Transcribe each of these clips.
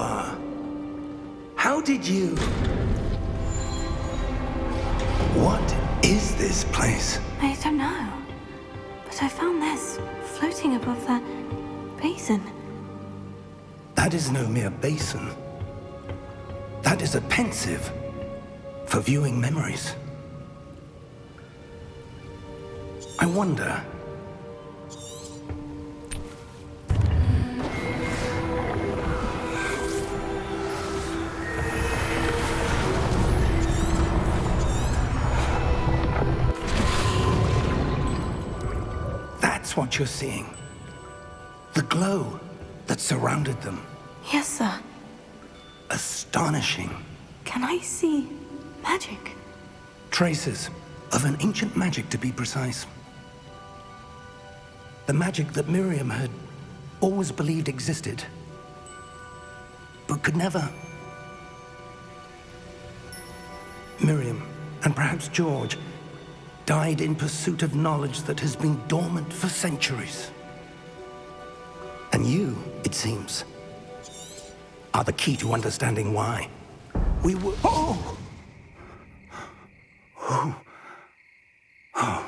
are. How did you... What is this place? I don't know. But I found this floating above that basin. That is no mere basin. That is a pensive for viewing memories. I wonder... That's what you're seeing. The glow that surrounded them. Yes, sir. Astonishing. Can I see magic? Traces of an ancient magic, to be precise. The magic that Miriam had always believed existed, but could never. Miriam, and perhaps George, died in pursuit of knowledge that has been dormant for centuries. And you, it seems, are the key to understanding why. We were... Oh! Oh. Oh.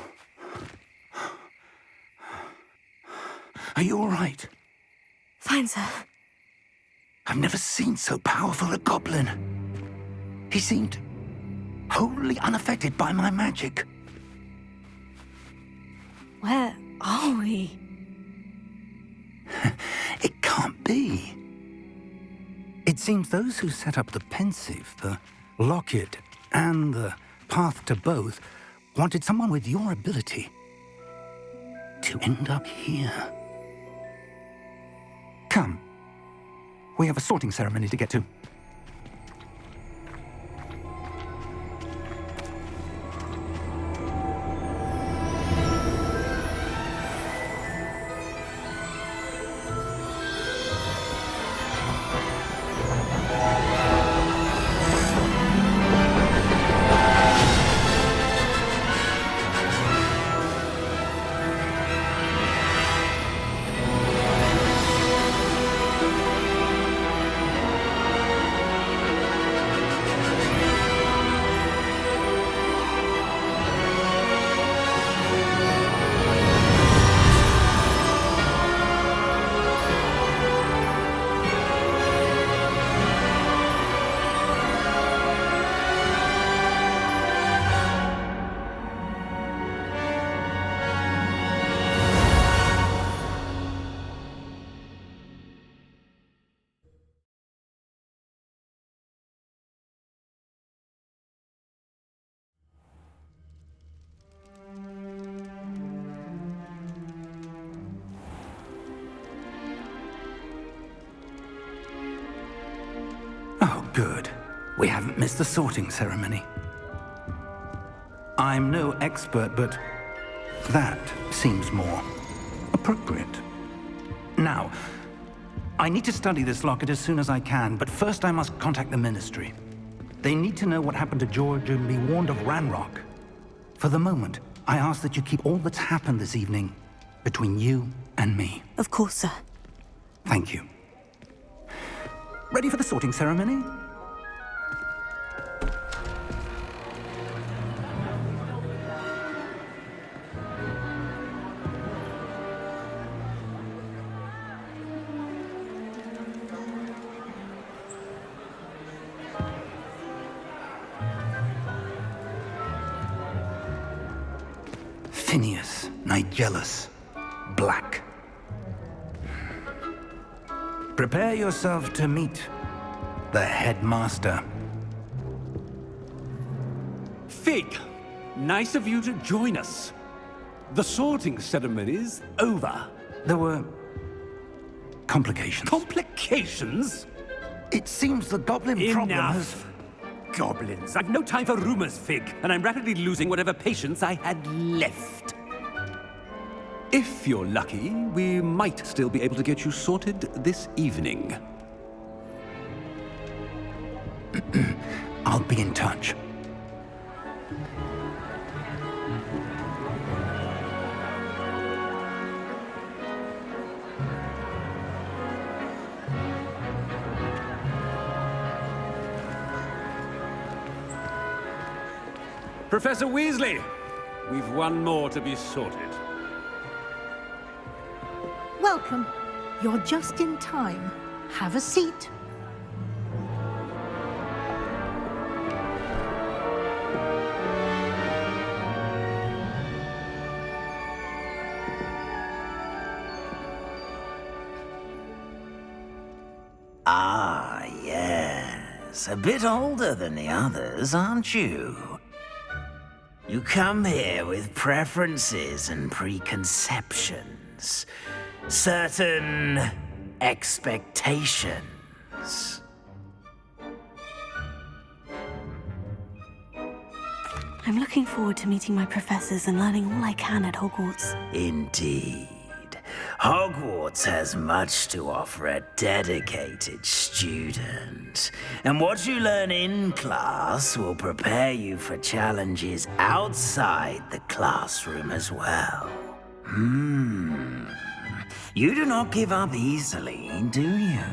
Are you all right? Fine, sir. I've never seen so powerful a goblin. He seemed wholly unaffected by my magic. Where are we? It can't be. It seems those who set up the pensive, the locket, and the path to both wanted someone with your ability to end up here. Come. We have a sorting ceremony to get to. Oh, good. We haven't missed the sorting ceremony. I'm no expert, but that seems more appropriate. Now, I need to study this locket as soon as I can, but first I must contact the Ministry. They need to know what happened to George and be warned of Ranrock. For the moment, I ask that you keep all that's happened this evening between you and me. Of course, sir. Thank you. Ready for the sorting ceremony? Phineas, Nigellus, Black. Prepare yourself to meet the headmaster. Fig, nice of you to join us. The sorting ceremony's over. There were complications. Complications? It seems the goblin problem has... Enough. Goblins. I've no time for rumors, Fig, and I'm rapidly losing whatever patience I had left. If you're lucky, we might still be able to get you sorted this evening. I'll be in touch. Professor Weasley, we've one more to be sorted. Welcome. You're just in time. Have a seat. Ah, yes. A bit older than the others, aren't you? You come here with preferences and preconceptions. Certain expectations. I'm looking forward to meeting my professors and learning all I can at Hogwarts. Indeed. Hogwarts has much to offer a dedicated student. And what you learn in class will prepare you for challenges outside the classroom as well. You do not give up easily, do you?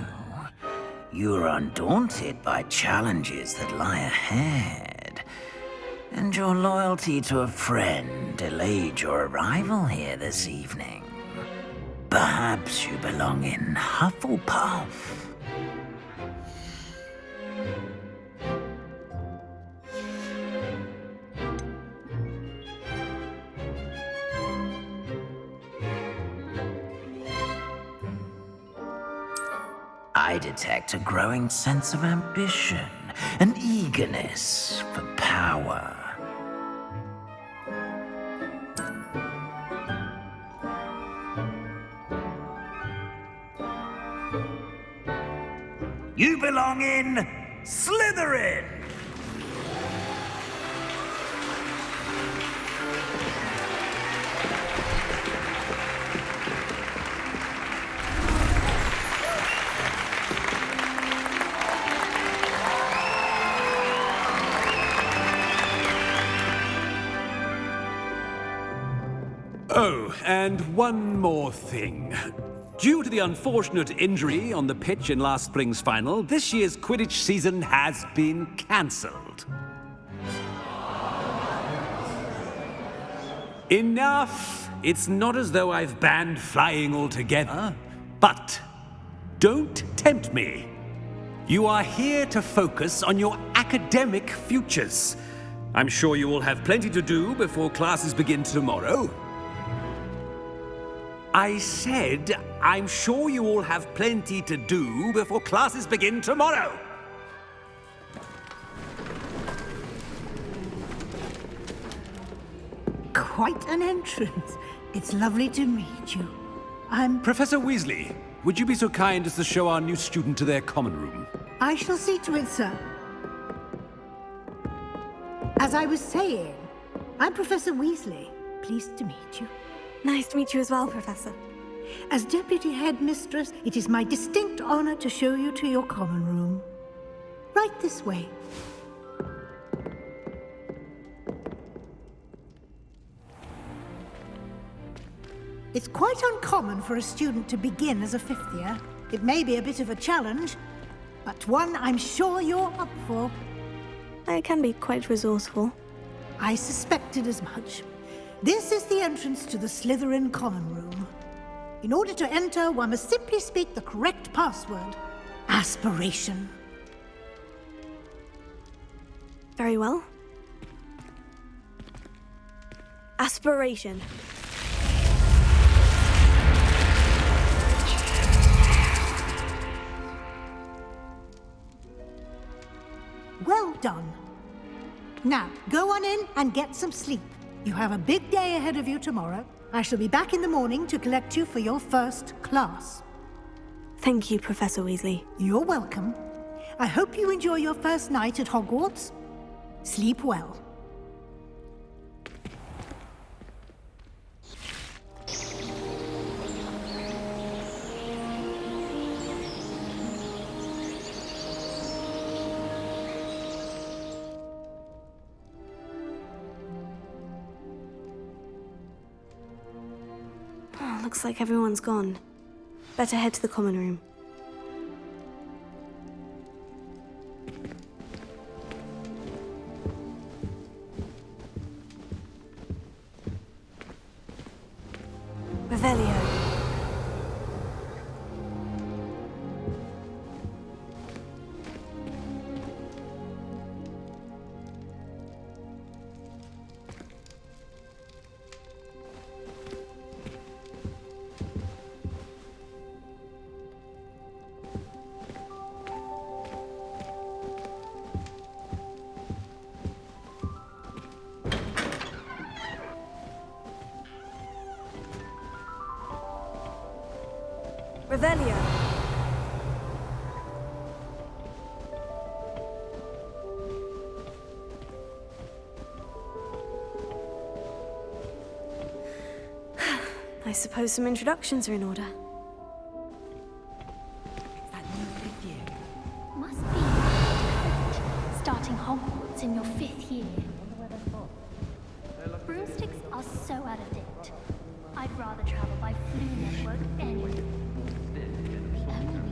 You are undaunted by challenges that lie ahead. And your loyalty to a friend delayed your arrival here this evening. Perhaps you belong in Hufflepuff. I detect a growing sense of ambition, an eagerness for power. You belong in Slytherin! Oh, and one more thing. Due to the unfortunate injury on the pitch in last spring's final, this year's Quidditch season has been cancelled. Enough! It's not as though I've banned flying altogether, but don't tempt me. You are here to focus on your academic futures. I'm sure you will have plenty to do before classes begin tomorrow. I said, I'm sure you all have plenty to do before classes begin tomorrow. Quite an entrance. It's lovely to meet you. I'm... Professor Weasley, would you be so kind as to show our new student to their common room? I shall see to it, sir. As I was saying, I'm Professor Weasley. Pleased to meet you. Nice to meet you as well, Professor. As Deputy Headmistress, it is my distinct honor to show you to your common room. Right this way. It's quite uncommon for a student to begin as a fifth year. It may be a bit of a challenge, but one I'm sure you're up for. I can be quite resourceful. I suspected as much. This is the entrance to the Slytherin common room. In order to enter, one must simply speak the correct password. Aspiration. Very well. Aspiration. Well done. Now, go on in and get some sleep. You have a big day ahead of you tomorrow. I shall be back in the morning to collect you for your first class. Thank you, Professor Weasley. You're welcome. I hope you enjoy your first night at Hogwarts. Sleep well. Looks like everyone's gone. Better head to the common room. Revelio. I suppose some introductions are in order. Must be starting Hogwarts in your 5th year. Broomsticks are so out of date. I'd rather travel by Flu Network anyway. The only reason I don't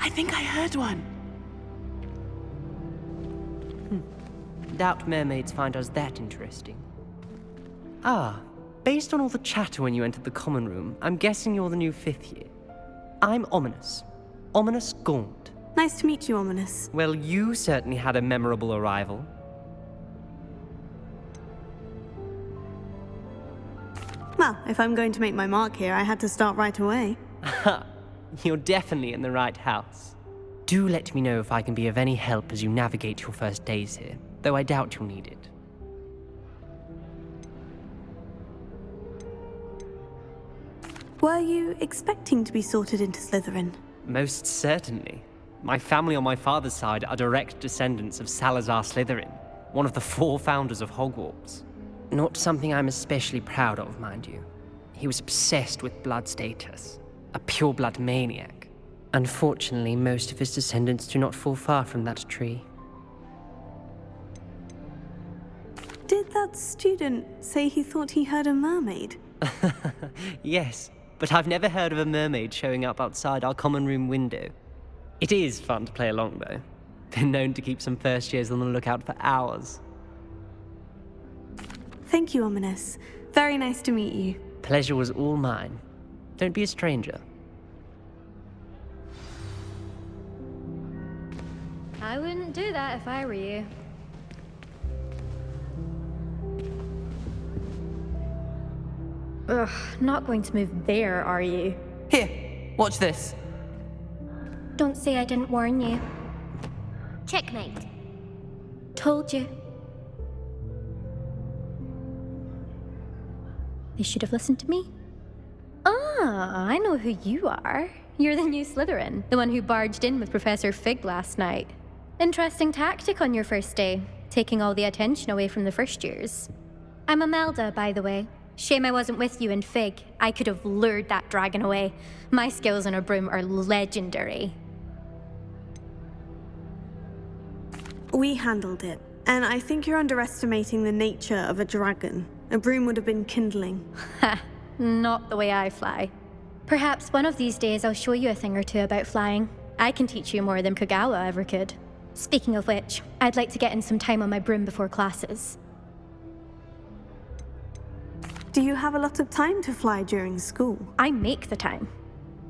I think I heard one. Doubt mermaids find us that interesting. Ah, based on all the chatter when you entered the common room, I'm guessing you're the new 5th year. I'm Ominous. Ominous Gaunt. Nice to meet you, Ominous. Well, you certainly had a memorable arrival. Well, if I'm going to make my mark here, I had to start right away. Ha! You're definitely in the right house. Do let me know if I can be of any help as you navigate your first days here, though I doubt you'll need it. Were you expecting to be sorted into Slytherin? Most certainly. My family on my father's side are direct descendants of Salazar Slytherin, one of the 4 founders of Hogwarts. Not something I'm especially proud of, mind you. He was obsessed with blood status. A pure-blood maniac. Unfortunately, most of his descendants do not fall far from that tree. Did that student say he thought he heard a mermaid? Yes, but I've never heard of a mermaid showing up outside our common room window. It is fun to play along, though. Been known to keep some first years on the lookout for hours. Thank you, Ominous. Very nice to meet you. Pleasure was all mine. Don't be a stranger. I wouldn't do that if I were you. Ugh, not going to move there, are you? Here, watch this. Don't say I didn't warn you. Checkmate. Told you. They should have listened to me. Ah, I know who you are. You're the new Slytherin, the one who barged in with Professor Fig last night. Interesting tactic on your first day, taking all the attention away from the first years. I'm Imelda, by the way. Shame I wasn't with you in Fig. I could have lured that dragon away. My skills on a broom are legendary. We handled it, and I think you're underestimating the nature of a dragon. A broom would have been kindling. Ha, not the way I fly. Perhaps one of these days I'll show you a thing or two about flying. I can teach you more than Kogawa ever could. Speaking of which, I'd like to get in some time on my broom before classes. Do you have a lot of time to fly during school? I make the time.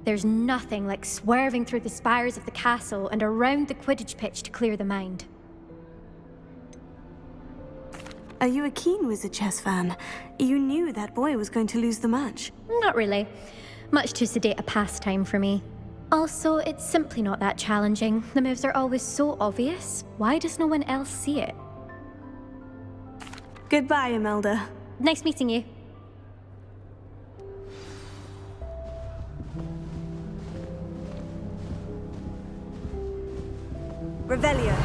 There's nothing like swerving through the spires of the castle and around the Quidditch pitch to clear the mind. Are you a keen Wizard chess fan? You knew that boy was going to lose the match. Not really. Much too sedate a pastime for me. Also, it's simply not that challenging. The moves are always so obvious. Why does no one else see it? Goodbye, Imelda. Nice meeting you. Revelio.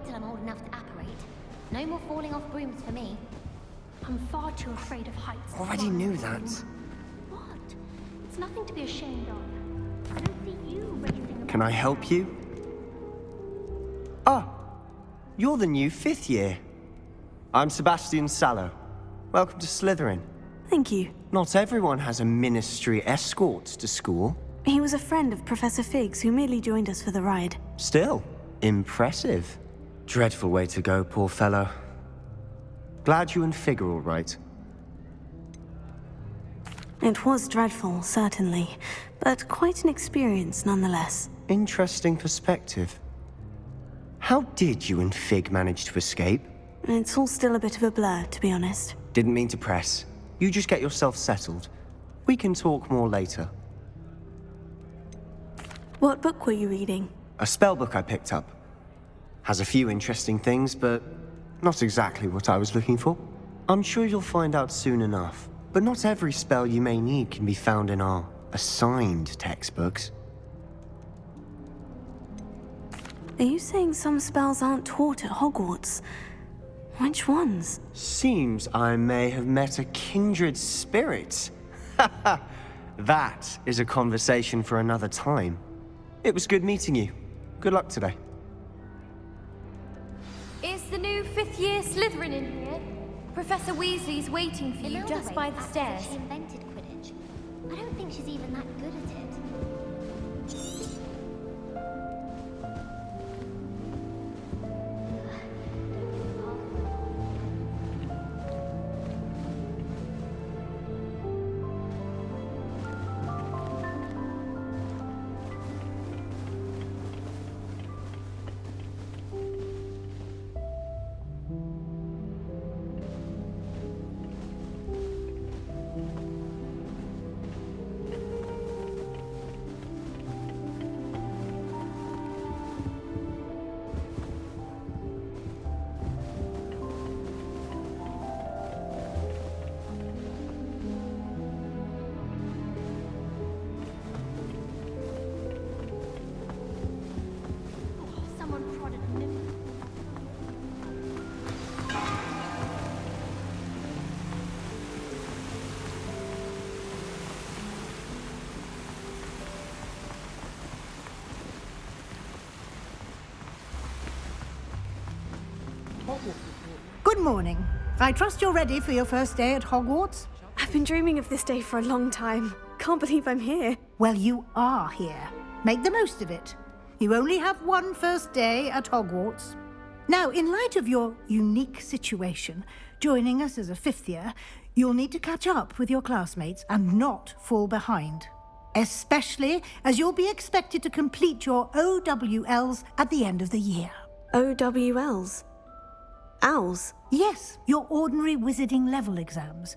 till I'm old enough to apparate. No more falling off brooms for me. I'm far too afraid of heights. Already knew that. What? It's nothing to be ashamed of. I don't see you racing. Can I help you? Ah, you're the new 5th year. I'm Sebastian Sallow. Welcome to Slytherin. Thank you. Not everyone has a ministry escort to school. He was a friend of Professor Fig's who merely joined us for the ride. Still, impressive. Dreadful way to go, poor fellow. Glad you and Fig are all right. It was dreadful, certainly, but quite an experience nonetheless. Interesting perspective. How did you and Fig manage to escape? It's all still a bit of a blur, to be honest. Didn't mean to press. You just get yourself settled. We can talk more later. What book were you reading? A spell book I picked up. Has a few interesting things, but not exactly what I was looking for. I'm sure you'll find out soon enough. But not every spell you may need can be found in our assigned textbooks. Are you saying some spells aren't taught at Hogwarts? Which ones? Seems I may have met a kindred spirit. That is a conversation for another time. It was good meeting you. Good luck today. Is the new 5th year Slytherin in here? Professor Weasley's waiting for you just by the stairs. She invented Quidditch. I don't think she's even that good at it. Good morning. I trust you're ready for your first day at Hogwarts? I've been dreaming of this day for a long time. Can't believe I'm here. Well, you are here. Make the most of it. You only have one first day at Hogwarts. Now, in light of your unique situation, joining us as a 5th year, you'll need to catch up with your classmates and not fall behind. Especially as you'll be expected to complete your OWLs at the end of the year. OWLs? Owls? Yes, your ordinary wizarding level exams.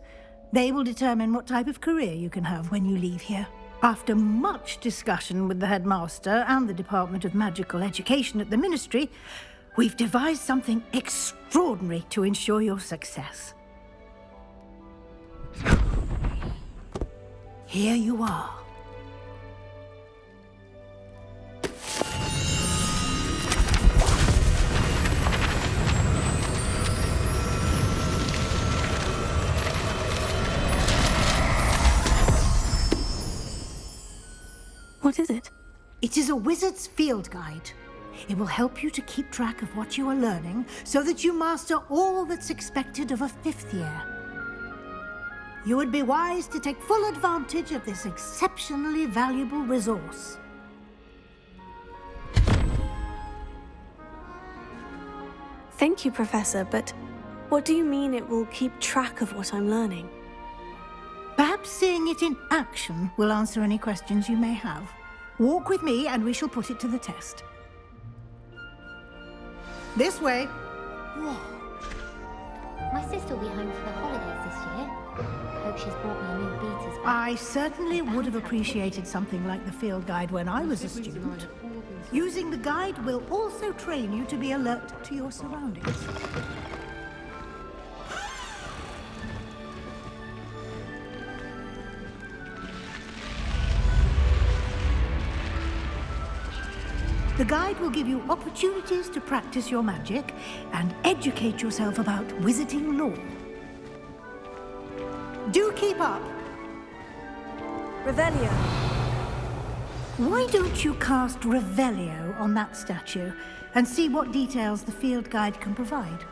They will determine what type of career you can have when you leave here. After much discussion with the headmaster and the Department of Magical Education at the Ministry, we've devised something extraordinary to ensure your success. Here you are. What is it? It is a wizard's field guide. It will help you to keep track of what you are learning so that you master all that's expected of a 5th year. You would be wise to take full advantage of this exceptionally valuable resource. Thank you, Professor, but what do you mean it will keep track of what I'm learning? Perhaps seeing it in action will answer any questions you may have. Walk with me and we shall put it to the test. This way. Whoa. My sister will be home for the holidays this year. Hope she's brought me a new beaters bag. I certainly would have appreciated something like the field guide when I was a student. Using the guide will also train you to be alert to your surroundings. The guide will give you opportunities to practice your magic and educate yourself about wizarding lore. Do keep up! Revelio. Why don't you cast Revelio on that statue and see what details the field guide can provide?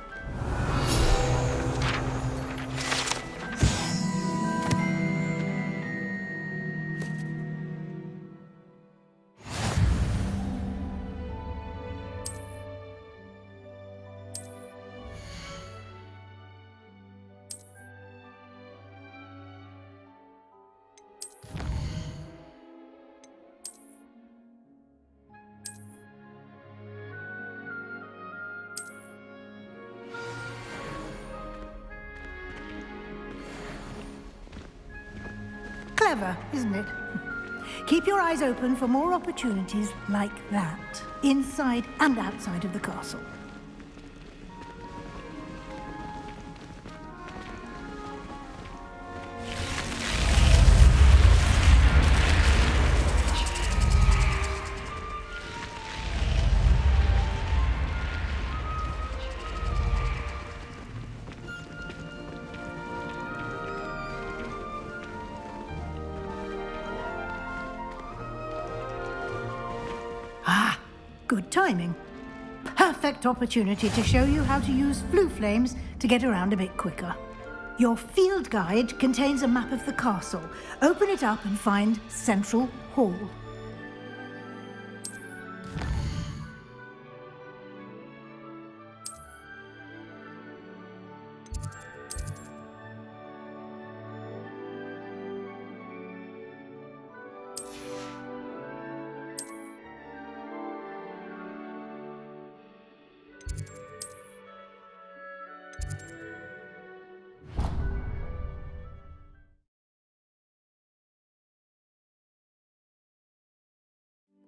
Clever, isn't it? Keep your eyes open for more opportunities like that, inside and outside of the castle. Good timing. Perfect opportunity to show you how to use flue flames to get around a bit quicker. Your field guide contains a map of the castle. Open it up and find Central Hall.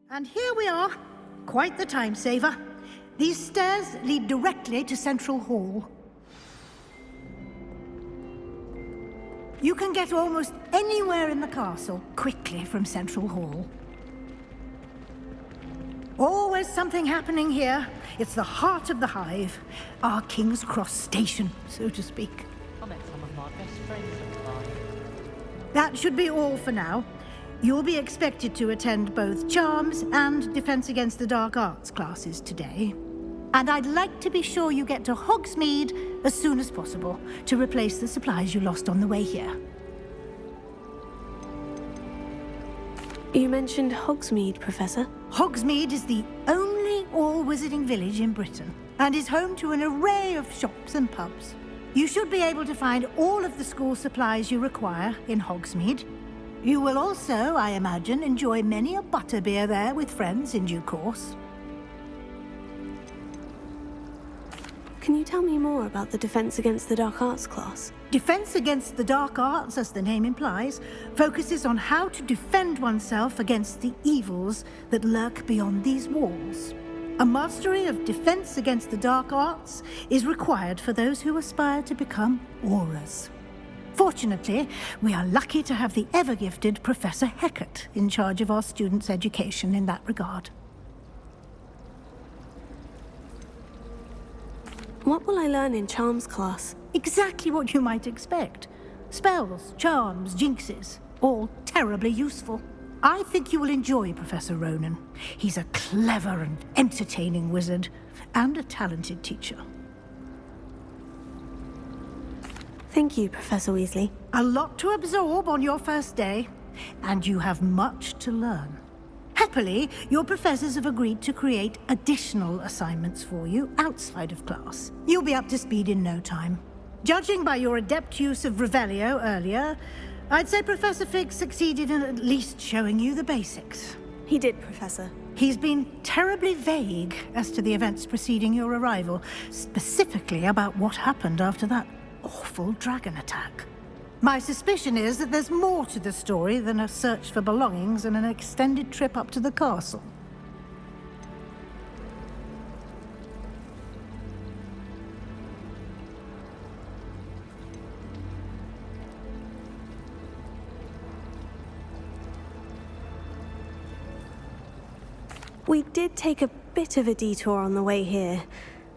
And here we are. Quite the time saver. These stairs lead directly to Central Hall. You can get almost anywhere in the castle quickly from Central Hall. Always something happening here. It's the heart of the hive. Our King's Cross station, so to speak. I met some of my best friends at the party. That should be all for now. You'll be expected to attend both Charms and Defense Against the Dark Arts classes today. And I'd like to be sure you get to Hogsmeade as soon as possible to replace the supplies you lost on the way here. You mentioned Hogsmeade, Professor. Hogsmeade is the only all-wizarding village in Britain and is home to an array of shops and pubs. You should be able to find all of the school supplies you require in Hogsmeade. You will also, I imagine, enjoy many a butterbeer there with friends in due course. Can you tell me more about the Defense Against the Dark Arts class? Defense Against the Dark Arts, as the name implies, focuses on how to defend oneself against the evils that lurk beyond these walls. A mastery of Defense Against the Dark Arts is required for those who aspire to become auras. Fortunately, we are lucky to have the ever-gifted Professor Hecat in charge of our students' education in that regard. What will I learn in Charms class? Exactly what you might expect. Spells, charms, jinxes, all terribly useful. I think you will enjoy Professor Ronan. He's a clever and entertaining wizard, and a talented teacher. Thank you, Professor Weasley. A lot to absorb on your first day, and you have much to learn. Happily, your professors have agreed to create additional assignments for you outside of class. You'll be up to speed in no time. Judging by your adept use of Revelio earlier, I'd say Professor Fig succeeded in at least showing you the basics. He did, Professor. He's been terribly vague as to the events preceding your arrival, specifically about what happened after that awful dragon attack. My suspicion is that there's more to the story than a search for belongings and an extended trip up to the castle. We did take a bit of a detour on the way here.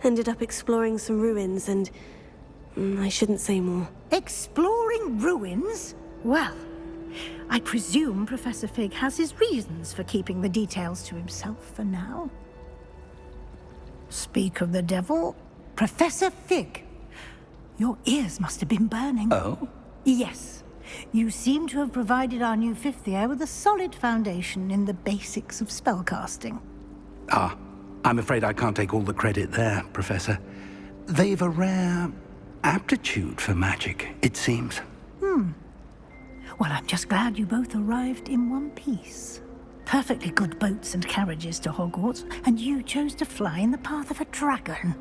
Ended up exploring some ruins and... I shouldn't say more. Exploring ruins? Well, I presume Professor Fig has his reasons for keeping the details to himself for now. Speak of the devil, Professor Fig. Your ears must have been burning. Oh? Yes. You seem to have provided our new fifth year with a solid foundation in the basics of spellcasting. Ah, I'm afraid I can't take all the credit there, Professor. They've a rare aptitude for magic, it seems. Well, I'm just glad you both arrived in one piece. Perfectly good boats and carriages to Hogwarts, and you chose to fly in the path of a dragon.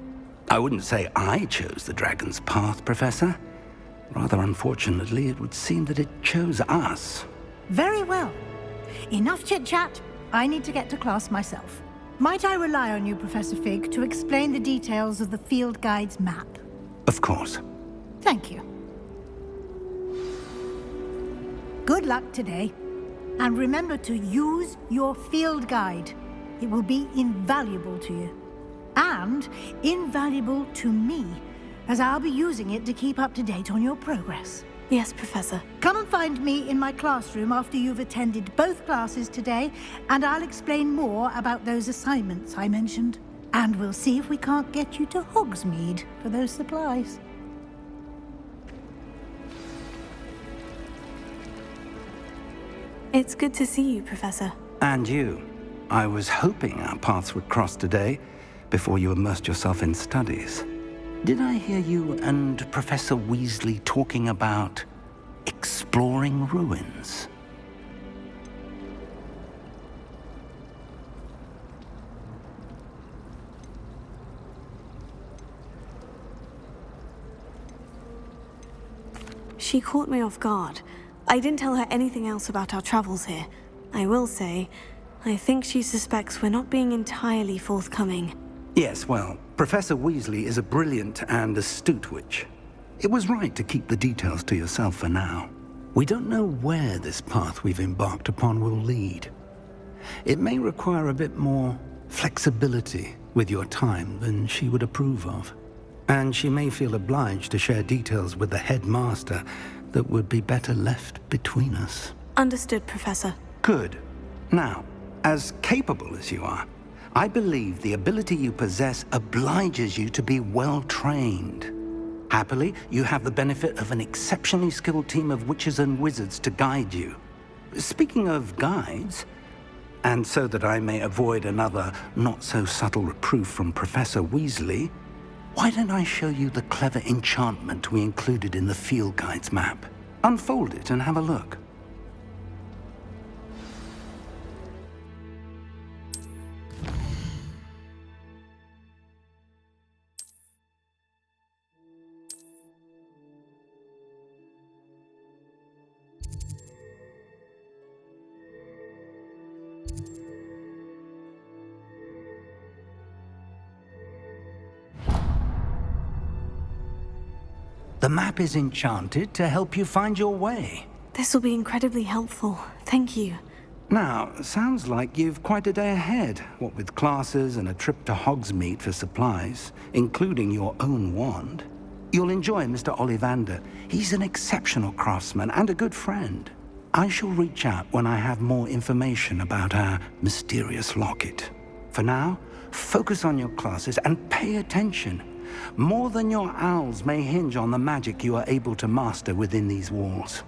I wouldn't say I chose the dragon's path, Professor. Rather unfortunately, it would seem that it chose us. Very well. Enough chit-chat. I need to get to class myself. Might I rely on you, Professor Fig, to explain the details of the field guide's map? Of course. Thank you. Good luck today. And remember to use your field guide. It will be invaluable to you. And invaluable to me, as I'll be using it to keep up to date on your progress. Yes, Professor. Come and find me in my classroom after you've attended both classes today, and I'll explain more about those assignments I mentioned. And we'll see if we can't get you to Hogsmeade for those supplies. It's good to see you, Professor. And you. I was hoping our paths would cross today, before you immersed yourself in studies. Did I hear you and Professor Weasley talking about exploring ruins? She caught me off guard. I didn't tell her anything else about our travels here. I will say, I think she suspects we're not being entirely forthcoming. Yes, well, Professor Weasley is a brilliant and astute witch. It was right to keep the details to yourself for now. We don't know where this path we've embarked upon will lead. It may require a bit more flexibility with your time than she would approve of. And she may feel obliged to share details with the headmaster that would be better left between us. Understood, Professor. Good. Now, as capable as you are, I believe the ability you possess obliges you to be well-trained. Happily, you have the benefit of an exceptionally skilled team of witches and wizards to guide you. Speaking of guides, and so that I may avoid another not-so-subtle reproof from Professor Weasley, why don't I show you the clever enchantment we included in the field guide's map? Unfold it and have a look. The map is enchanted to help you find your way. This will be incredibly helpful. Thank you. Now, sounds like you've quite a day ahead, what with classes and a trip to Hogsmeade for supplies, including your own wand. You'll enjoy Mr. Ollivander. He's an exceptional craftsman and a good friend. I shall reach out when I have more information about our mysterious locket. For now, focus on your classes and pay attention. More than your owls may hinge on the magic you are able to master within these walls.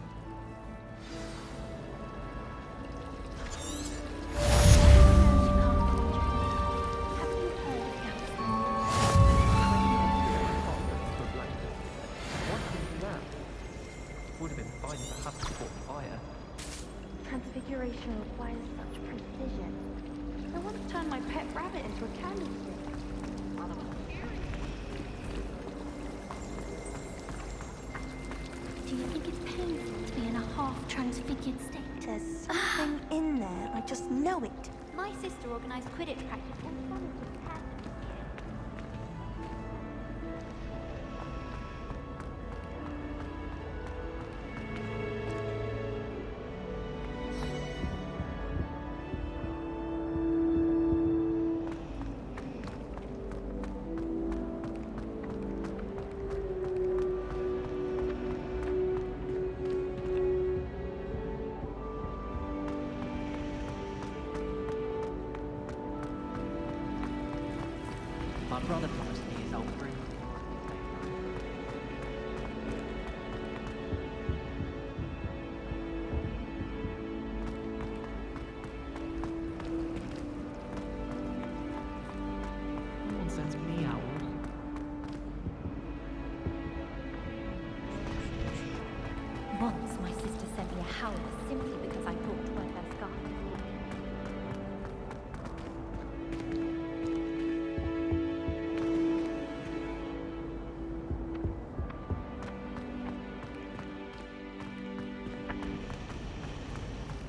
Transfiguration requires such precision. I once turned my pet rabbit into a candlestick. Do you think it's painful to be in a half-transfigured state? There's something in there. I just know it. My sister organised Quidditch practice all summer for the cat. My brother promised me his old broom. No one sends me out. Once my sister sent me a howler simply because I talked to her first guy.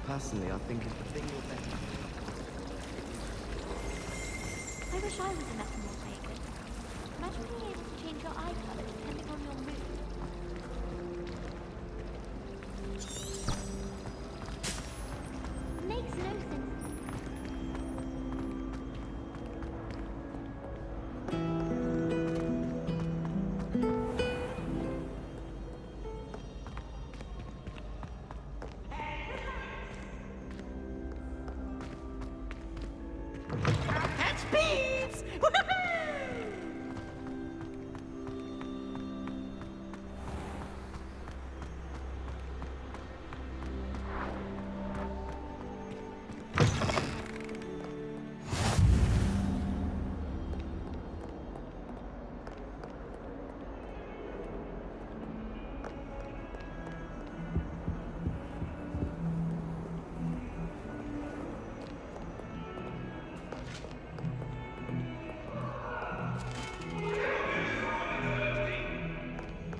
Personally, I think it's the thing you're better. I wish I was a mosaic. Imagine being able to change your eye color depending on your mood. Makes no sense. Catch beeps!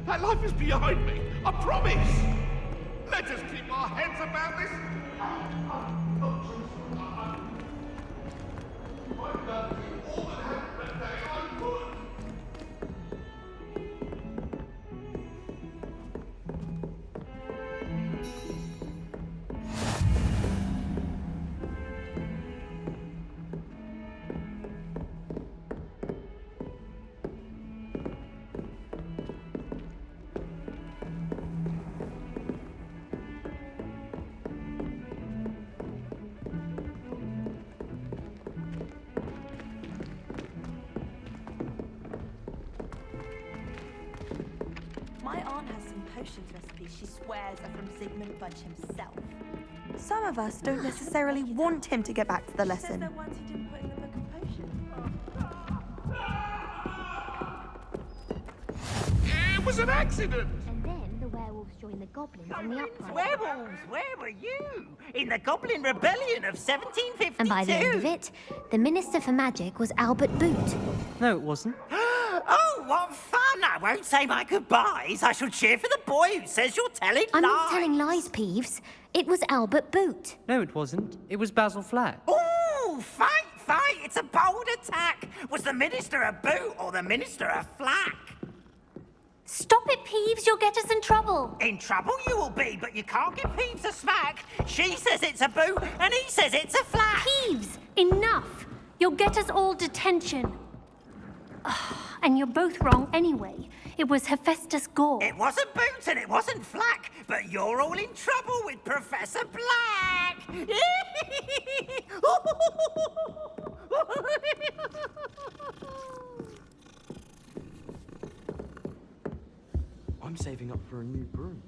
That life is behind me, I promise! Let us keep our heads about this. I'm going to do all that happened that day I could. My aunt has some potions recipes she swears are from Sigmund Budge himself. Some of us don't necessarily want him to get back to the She says lesson. they're ones he didn't put in the book of potions. It was an accident! And then the werewolves join the goblins in the uprising. Werewolves, where were you? In the Goblin Rebellion of 1752? And by the end of it, the Minister for Magic was Albert Boot. No, it wasn't. Oh, what fun! I won't say my goodbyes. I shall cheer for the boy who says you're telling I'm lies. not telling lies, Peeves. It was Albert Boot. No, it wasn't. It was Basil Flack. Ooh, fight! It's a bold attack. Was the Minister a boot or the Minister a flack? Stop it, Peeves. You'll get us in trouble. In trouble you will be, but you can't give Peeves a smack. She says it's a boot and he says it's a flack. Peeves, enough. You'll get us all detention. And you're both wrong anyway. It was Hephaestus Gore. It wasn't boot and it wasn't flack, but you're all in trouble with Professor Black. I'm saving up for a new broom.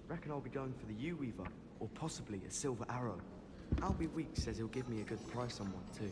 Reckon I'll be going for the U-Weaver, or possibly a silver arrow. Albie Weeks says he'll give me a good price on one too.